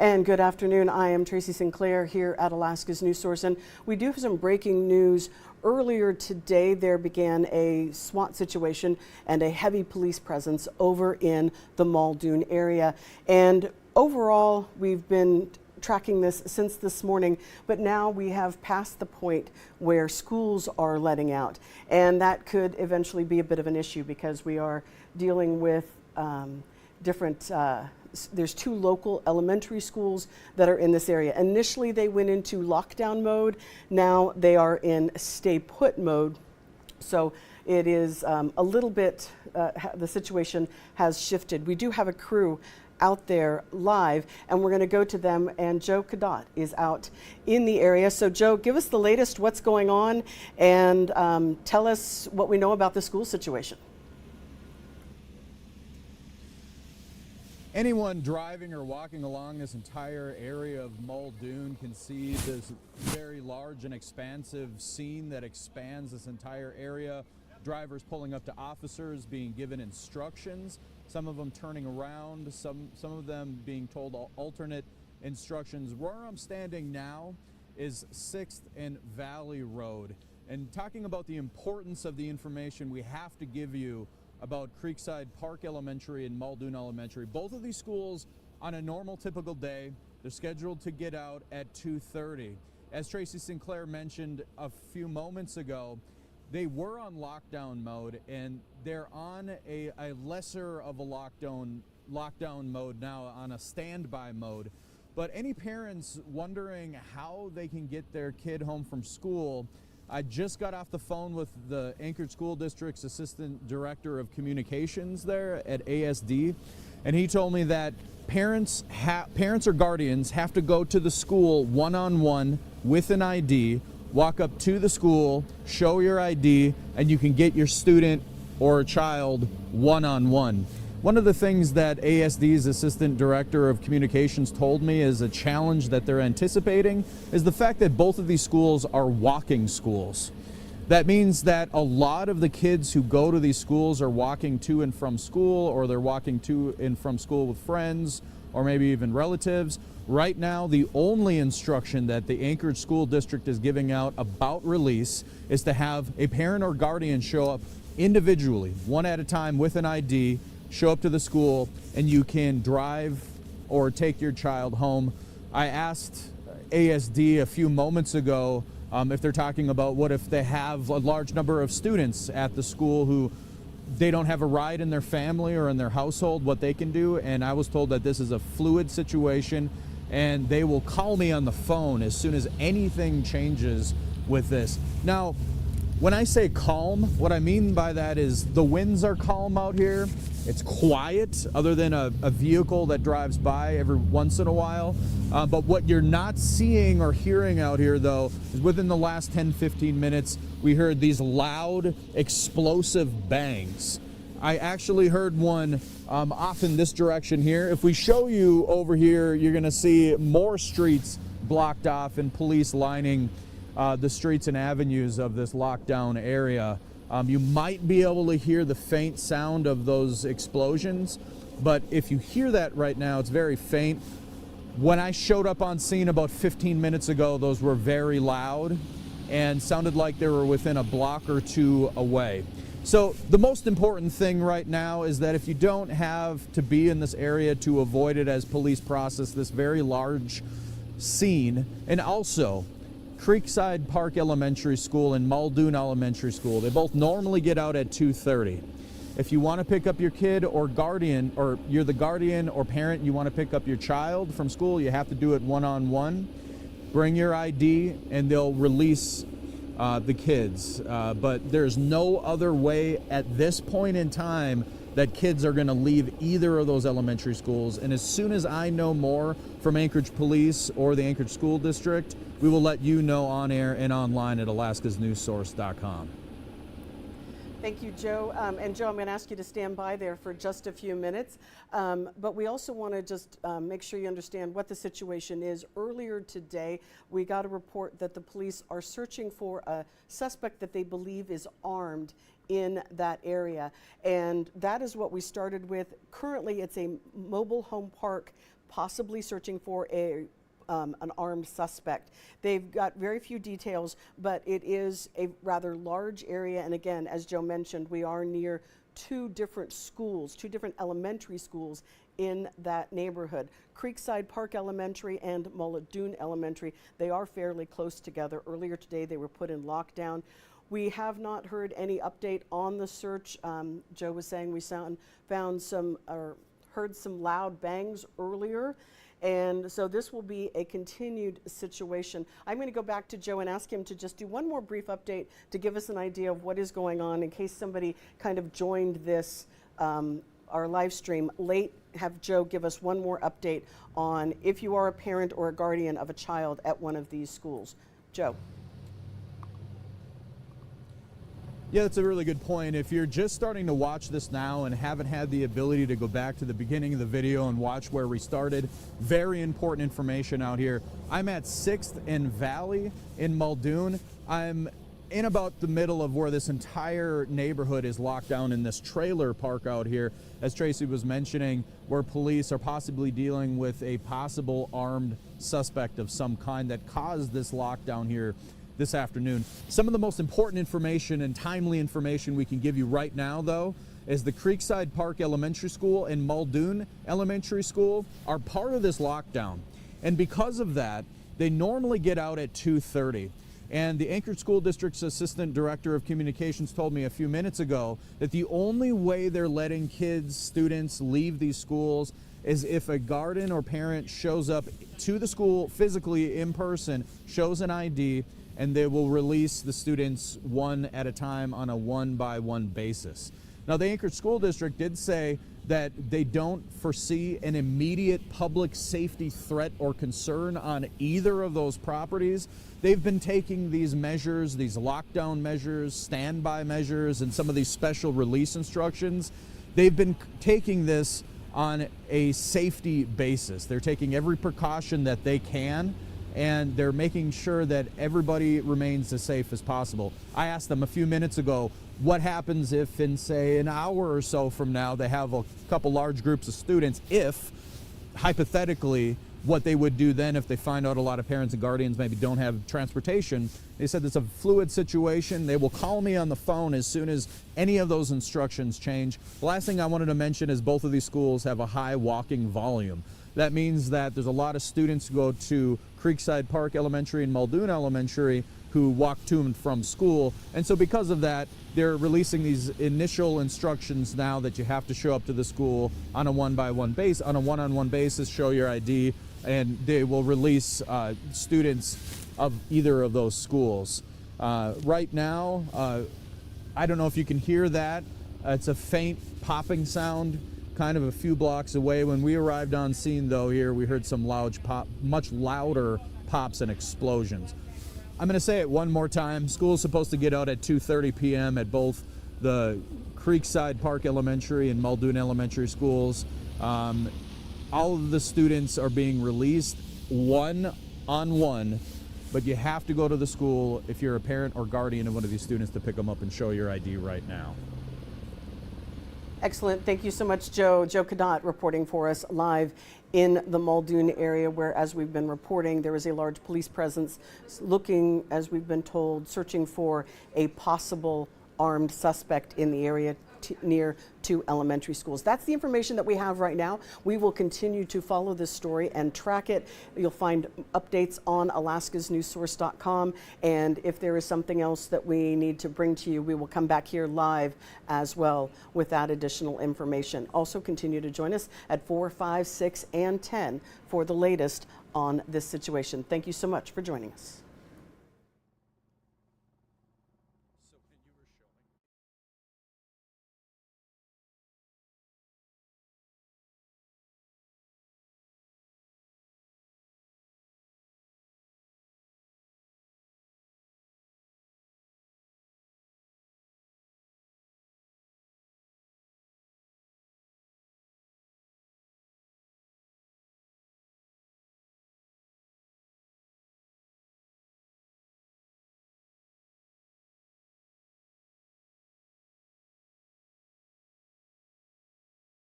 And good afternoon. I am Tracy Sinclair here at Alaska's News Source, and we do have some breaking news. Earlier today, there began a SWAT situation and a heavy police presence over in the Muldoon area. And overall, we've been tracking this since this morning, but now we have passed the point where schools are letting out. And that could eventually be a bit of an issue because we are dealing with there's two local elementary schools that are in this area. Initially, they went into lockdown mode. Now they are in stay put mode. So it is a little bit, the situation has shifted. We do have a crew out there live, and we're going to go to them, and Joe Cadot is out in the area. So Joe, give us the latest, what's going on, and tell us what we know about the school situation. Anyone driving or walking along this entire area of Muldoon can see this very large and expansive scene that expands this entire area. Drivers pulling up to officers, being given instructions, some of them turning around, some of them being told alternate instructions. Where I'm standing now is 6th and Valley Road. And talking about the importance of the information we have to give you about Creekside Park Elementary and Muldoon Elementary. Both of these schools on a normal typical day, they're scheduled to get out at 2:30. As Tracy Sinclair mentioned a few moments ago, they were on lockdown mode, and they're on a lesser of a lockdown mode now, on a standby mode. But any parents wondering how they can get their kid home from school, I just got off the phone with the Anchorage School District's Assistant Director of Communications there at ASD, and he told me that parents or guardians have to go to the school one-on-one with an ID, walk up to the school, show your ID, and you can get your student or child one-on-one. One of the things that ASD's Assistant Director of Communications told me is a challenge that they're anticipating is the fact that both of these schools are walking schools. That means that a lot of the kids who go to these schools are walking to and from school, or they're walking to and from school with friends, or maybe even relatives. Right now, the only instruction that the Anchorage School District is giving out about release is to have a parent or guardian show up individually, one at a time with an ID, show up to the school, and you can drive or take your child home. I asked ASD a few moments ago if they're talking about what if they have a large number of students at the school who they don't have a ride in their family or in their household, what they can do. And I was told that this is a fluid situation, and they will call me on the phone as soon as anything changes with this. Now, when I say calm, what I mean by that is the winds are calm out here. It's quiet, other than a vehicle that drives by every once in a while. But what you're not seeing or hearing out here, though, is within the last 10-15 minutes, we heard these loud, explosive bangs. I actually heard one off in this direction here. If we show you over here, you're going to see more streets blocked off and police lining the streets and avenues of this lockdown area. You might be able to hear the faint sound of those explosions, but if you hear that right now, it's very faint. When I showed up on scene about 15 minutes ago, those were very loud and sounded like they were within a block or two away. So the most important thing right now is that if you don't have to be in this area to avoid it as police process this very large scene, and also Creekside Park Elementary School and Muldoon Elementary School, they both normally get out at 2:30. If you want to pick up your kid or guardian, or you're the guardian or parent, you want to pick up your child from school, you have to do it one-on-one. Bring your ID and they'll release the kids. But there's no other way at this point in time that kids are going to leave either of those elementary schools. And as soon as I know more from Anchorage Police or the Anchorage School District, we will let you know on air and online at alaskasnewssource.com. Thank you, Joe. And Joe, I'm going to ask you to stand by there for just a few minutes. But we also want to just make sure you understand what the situation is. Earlier today, we got a report that the police are searching for a suspect that they believe is armed in that area. And that is what we started with. Currently, it's a mobile home park possibly searching for an armed suspect. They've got very few details, but it is a rather large area. And again, as Joe mentioned, we are near two different schools, two different elementary schools in that neighborhood. Creekside Park Elementary and Muldoon Elementary, they are fairly close together. Earlier today, they were put in lockdown. We have not heard any update on the search. Joe was saying we found some, or heard some loud bangs earlier. And so this will be a continued situation. I'm going to go back to Joe and ask him to just do one more brief update to give us an idea of what is going on in case somebody kind of joined this, our live stream late. Have Joe give us one more update on if you are a parent or a guardian of a child at one of these schools. Joe. Yeah, that's a really good point. If you're just starting to watch this now and haven't had the ability to go back to the beginning of the video and watch where we started, very important information out here. I'm at 6th and Valley in Muldoon. I'm in about the middle of where this entire neighborhood is locked down in this trailer park out here, as Tracy was mentioning, where police are possibly dealing with a possible armed suspect of some kind that caused this lockdown here this afternoon. Some of the most important information and timely information we can give you right now, though, is the Creekside Park Elementary School and Muldoon Elementary School are part of this lockdown. And because of that, they normally get out at 2:30. And the Anchorage School District's Assistant Director of Communications told me a few minutes ago that the only way they're letting kids, students leave these schools is if a guardian or parent shows up to the school physically in person, shows an ID, and they will release the students one at a time on a one-by-one basis. Now, the Anchorage School District did say that they don't foresee an immediate public safety threat or concern on either of those properties. They've been taking these measures, these lockdown measures, standby measures, and some of these special release instructions. They've been taking this on a safety basis. They're taking every precaution that they can, and they're making sure that everybody remains as safe as possible. I asked them a few minutes ago, what happens if in, say, an hour or so from now they have a couple large groups of students, if, hypothetically, what they would do then if they find out a lot of parents and guardians maybe don't have transportation. They said it's a fluid situation. They will call me on the phone as soon as any of those instructions change. The last thing I wanted to mention is both of these schools have a high walking volume. That means that there's a lot of students who go to Creekside Park Elementary and Muldoon Elementary who walk to and from school. And so because of that, they're releasing these initial instructions now that you have to show up to the school on a one-by-one basis, on a one-on-one basis, show your ID, and they will release students of either of those schools. Right now, I don't know if you can hear that. It's a faint popping sound kind of a few blocks away. When we arrived on scene, though, here we heard some much louder pops and explosions. I'm going to say it one more time. School is supposed to get out at 2:30 p.m. at both the Creekside Park Elementary and Muldoon Elementary schools. All of the students are being released one-on-one, but you have to go to the school if you're a parent or guardian of one of these students to pick them up and show your ID right now. Excellent. Thank you so much, Joe. Joe Cadot reporting for us live in the Muldoon area, where, as we've been reporting, there is a large police presence looking, as we've been told, searching for a possible armed suspect in the area near two elementary schools. That's the information that we have right now. We will continue to follow this story and track it. You'll find updates on alaskasnewssource.com, and if there is something else that we need to bring to you, we will come back here live as well with that additional information. Also continue to join us at 4, 5, 6, and 10 for the latest on this situation. Thank you so much for joining us.